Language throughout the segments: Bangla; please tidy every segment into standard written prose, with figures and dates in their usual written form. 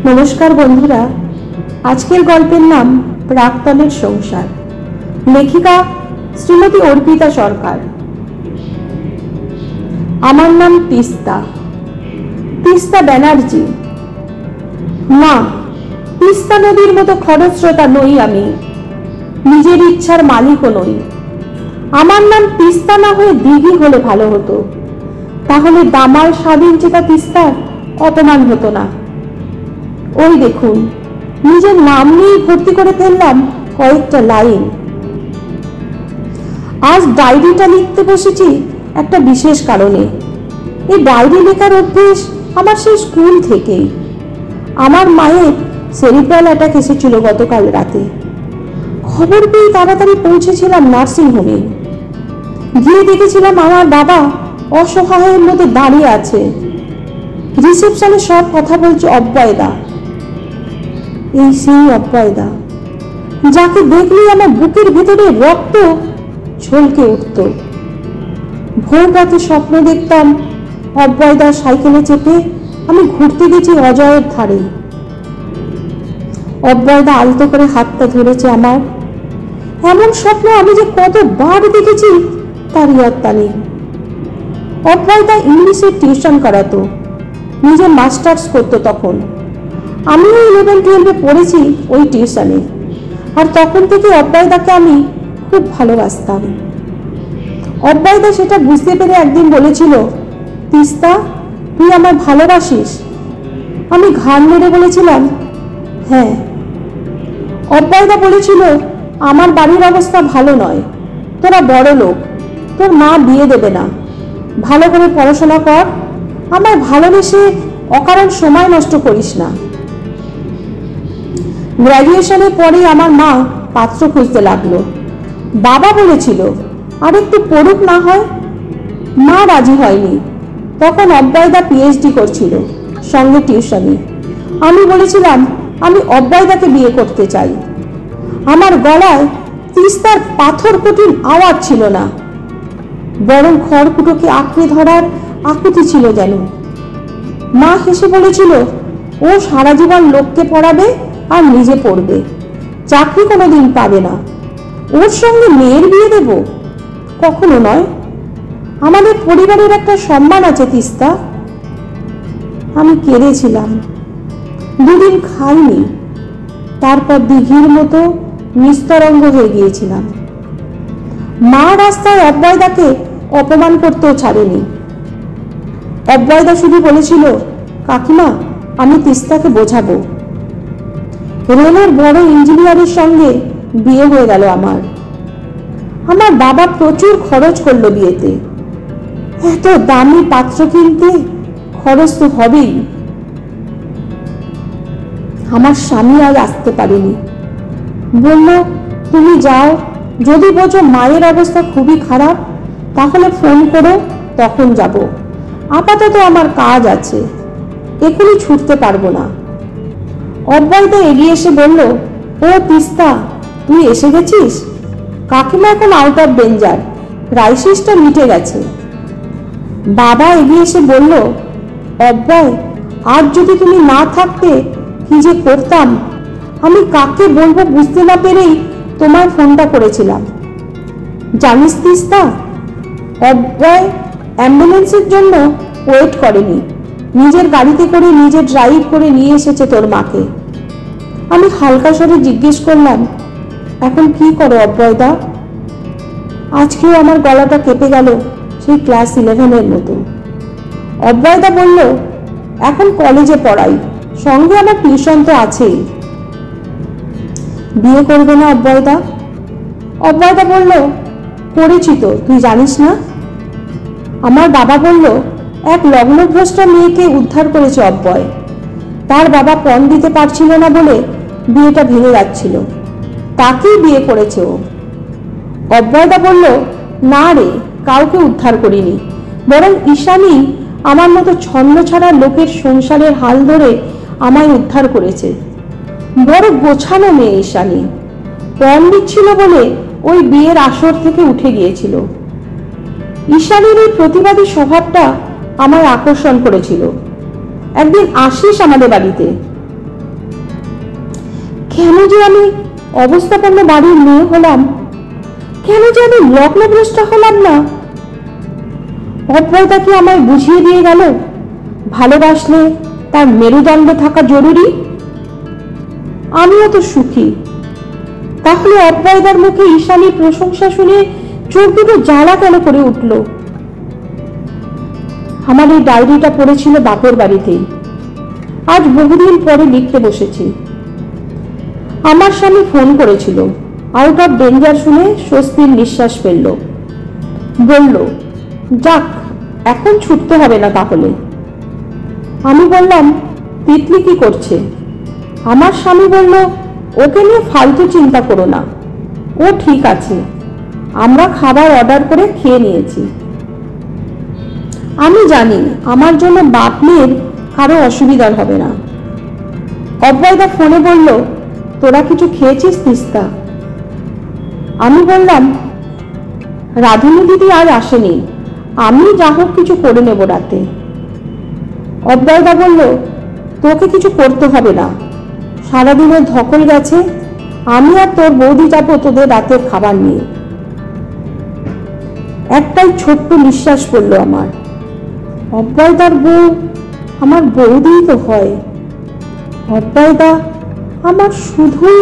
নমস্কার বন্ধুরা, আজকের গল্পের নাম প্রাক্তনের সংসার। লেখিকা শ্রীমতী অর্পিতা সরকার। আমার নাম তিস্তা ব্যানার্জি। না, তিস্তা নদীর মতো খরস্রোতা নই আমি, নিজের ইচ্ছার মালিকও নই। আমার নাম তিস্তা না হয়ে দিঘি হলে ভালো হতো, তাহলে দামাল স্বাধীন চেতা তিস্তার অপমান হতো না। ওই দেখুন, নিজের নাম নিয়েই ভর্তি করে ফেললাম কয়েকটা লাইন। আজ ডায়েরিটা লিখতে বসেছি একটা বিশেষ কারণে। এই ডায়েরি লেখার অভ্যেস আমার সেই স্কুল থেকেই। আমার মায়ের সেরিব্রাল অ্যাটাক এসেছিল গতকাল রাতে। খবর পেয়ে তাড়াতাড়ি পৌঁছেছিলাম নার্সিংহোমে। গিয়ে দেখেছিলাম আমার বাবা অসহায়ের মধ্যে দাঁড়িয়ে আছে। রিসেপশনে সব কথা বলছে অব্যয়দা। এই সেই অব্যয়দা, যাকে দেখলেই আমার বুকের ভেতরে রক্ত ছলকে উঠত। ভোর রাতে স্বপ্ন দেখতাম অব্যয়দার সাইকেলে চেপে আমি ঘুরতে গেছি অজয়ের ধারে। অব্যয়দা আলতো করে হাতটা ধরেছে আমার। এমন স্বপ্ন আমি যে কতবার দেখেছি তার ইয়ত্তা নেই। অব্যয়দা ইংলিশের টিউশন করাতো, নিজে মাস্টার্স করতো তখন। আমিও 11-12 পড়েছি ওই টিউশনে, আর তখন থেকে অব্যয়দাকে আমি খুব ভালোবাসতাম। অব্যয়দা সেটা বুঝতে পেরে একদিন বলেছিল, তিস্তা, তুই আমায় ভালোবাসিস? আমি ঘাড় নেড়ে বলেছিলাম, হ্যাঁ। অব্যয়দা বলেছিল, আমার বাড়ির অবস্থা ভালো নয়, তোরা বড় লোক, তোর মা বিয়ে দেবে না, ভালো করে পড়াশোনা কর, আমায় ভালোবেসে অকারণ সময় নষ্ট করিস না। গ্র্যাজুয়েশনের পরে আমার মা পাত্র খুঁজতে লাগলো। বাবা বলেছিল আর একটু পড়ুক না হয়। মা রাজি হয়নি। তখন অব্যয়দা পিএইচডি করছিল, সঙ্গে টিউশনি। আমি বলেছিলাম আমি অব্যয়দাকে বিয়ে করতে চাই। আমার গলায় তিস্তার পাথর কঠিন আওয়াজ ছিল না, বরং খড়কুটোকে আঁকড়ে ধরার আকুতি ছিল যেন। মা হেসে বলেছিল, ও সারা জীবন লোককে পড়াবে আর নিজে পড়বে, চাকরি কোনোদিন পাবে না। ওর সঙ্গে মেয়ের বিয়ে দেব? কখনো নয়। আমাদের পরিবারের একটা সম্মান আছে তিস্তা। আমি কেঁদেছিলাম, দুদিন খাইনি। তারপর দিঘির মতো নিস্তরঙ্গ হয়ে গিয়েছিলাম। মা রাস্তায় অব্যয়দাকে অপমান করতেও ছাড়েনি। অব্যয়দা শুধু বলেছিল, কাকিমা, আমি তিস্তাকে বোঝাবো। রেলের বড় ইঞ্জিনিয়ারের সঙ্গে বিয়ে হয়ে গেল আমার। আমার বাবা প্রচুর খরচ করলো বিয়েতে। এত দামি পাত্র কিনতে খরচ তো হবেই। আমার স্বামী আজ আসতে পারেনি। বলল, তুমি যাও, যদি বোঝো মায়ের অবস্থা খুবই খারাপ তাহলে ফোন করো, তখন যাব। আপাতত আমার কাজ আছে, এখনই ছুটতে পারবো না। অব্যয়দা এগিয়ে এসে বলল, ও তিস্তা, তুই এসে গেছিস? কাকিমা এখন আউট অফ ডেঞ্জার, ক্রাইসিসটা মিটে গেছে। বাবা এগিয়ে এসে বলল, অব্যয়, আজ যদি তুমি না থাকতে কি যে করতাম। আমি কাকে বলবো বুঝতে না পেরেই তোমায় ফোনটা করেছিলাম। জানিস তিস্তা, অব্যয় অ্যাম্বুলেন্সের জন্য ওয়েট করেনি, নিজের গাড়িতে করে নিজে ড্রাইভ করে নিয়ে এসেছে তোর মাকে। আমি হালকা স্বরে জিজ্ঞেস করলাম, এখন কি করো অব্যয়দা? আজকেও আমার গলাটা কেঁপে গেল সেই ক্লাস 11-এর মতো। অব্যয়দা বলল, এখন কলেজে পড়াই, সঙ্গে আমার টিউশন তো আছেই। বিয়ে করবে না অব্যয়দা? অব্যয়দা বলল, করেছি তো, তুই জানিস না? আমার বাবা বলল, এক লগ্নভ্রষ্ট মেয়েকে উদ্ধার করেছে অব্যয়। তার বাবা পণ দিতে পারছিল না বলে বিয়েটা ভেঙে যাচ্ছিল, তাকেই বিয়ে করেছে ও। অব্যয়দা বলল, না রে, কাউকে উদ্ধার করিনি, বরং ঈশানী আমার মতো ছন্ন ছাড়া লোকের সংসারের হাল ধরে আমায় উদ্ধার করেছে। বড় গোছানো মেয়ে ঈশানী, পণ দিচ্ছিল বলে ওই বিয়ের আসর থেকে উঠে গিয়েছিল। ঈশানীর এই প্রতিবাদী স্বভাবটা আমায় আকর্ষণ করেছিল। একদিন আসিস আমাদের বাড়িতে, কেন যে আমি অবস্থাপন্ন বাড়ির মেয়ে হলাম, কেন যে আমি লগ্নভ্রষ্ট হলাম না? অভয়দা কি আমায় বুঝিয়ে দিয়ে গেল ভালোবাসলে তার মেরুদণ্ড থাকা জরুরি? আমিও তো সুখী, তাহলে অভয়দার মুখে ঈশানীর প্রশংসা শুনে চোখ দুটো জ্বালা কেন করে উঠল? আমার এই ডায়েরিটা পড়েছিল বাপের বাড়িতেই, আজ বহুদিন পরে লিখতে বসেছি। আমার স্বামী ফোন করেছিল, আউট অফ ডেঞ্জার শুনে স্বস্তির নিঃশ্বাস ফেলল। বলল, যাক, এখন ছুটতে হবে না তাহলে। আমি বললাম, তিতলি কি করছে? আমার স্বামী বলল, ওকে নিয়ে ফালতু চিন্তা করো না, ও ঠিক আছে, আমরা খাবার অর্ডার করে খেয়ে নিয়েছি। আমি জানি আমার জন্য বাপ মেয়ের কারো অসুবিধার হবে না। অভয়দা ফোনে বলল, তোরা কিছু খেয়েছিস তিস্তা? আমি বললাম, রাধুনী দিদি আজ আসেনি, আমি যা হোক কিছু করে নেব রাতে। অভয়দা বলল, তোকে কিছু করতে হবে না, সারাদিনের ধকল গেছে, আমি আর তোর বৌদি যাবো তোদের রাতের খাবার নিয়ে। একটাই ছোট্ট নিঃশ্বাস পড়ল আমার। অভয়দার বউ আমার বৌদিই তো হয়। অভয়দা আমার শুধুই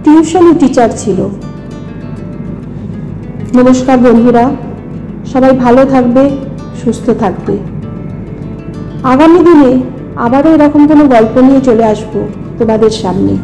টিউশনি টিচার ছিল। নমস্কার বন্ধুরা, সবাই ভালো থাকবে, সুস্থ থাকবে। আগামী দিনে আবারও এরকম কোনো গল্প নিয়ে চলে আসবো তোমাদের সামনে।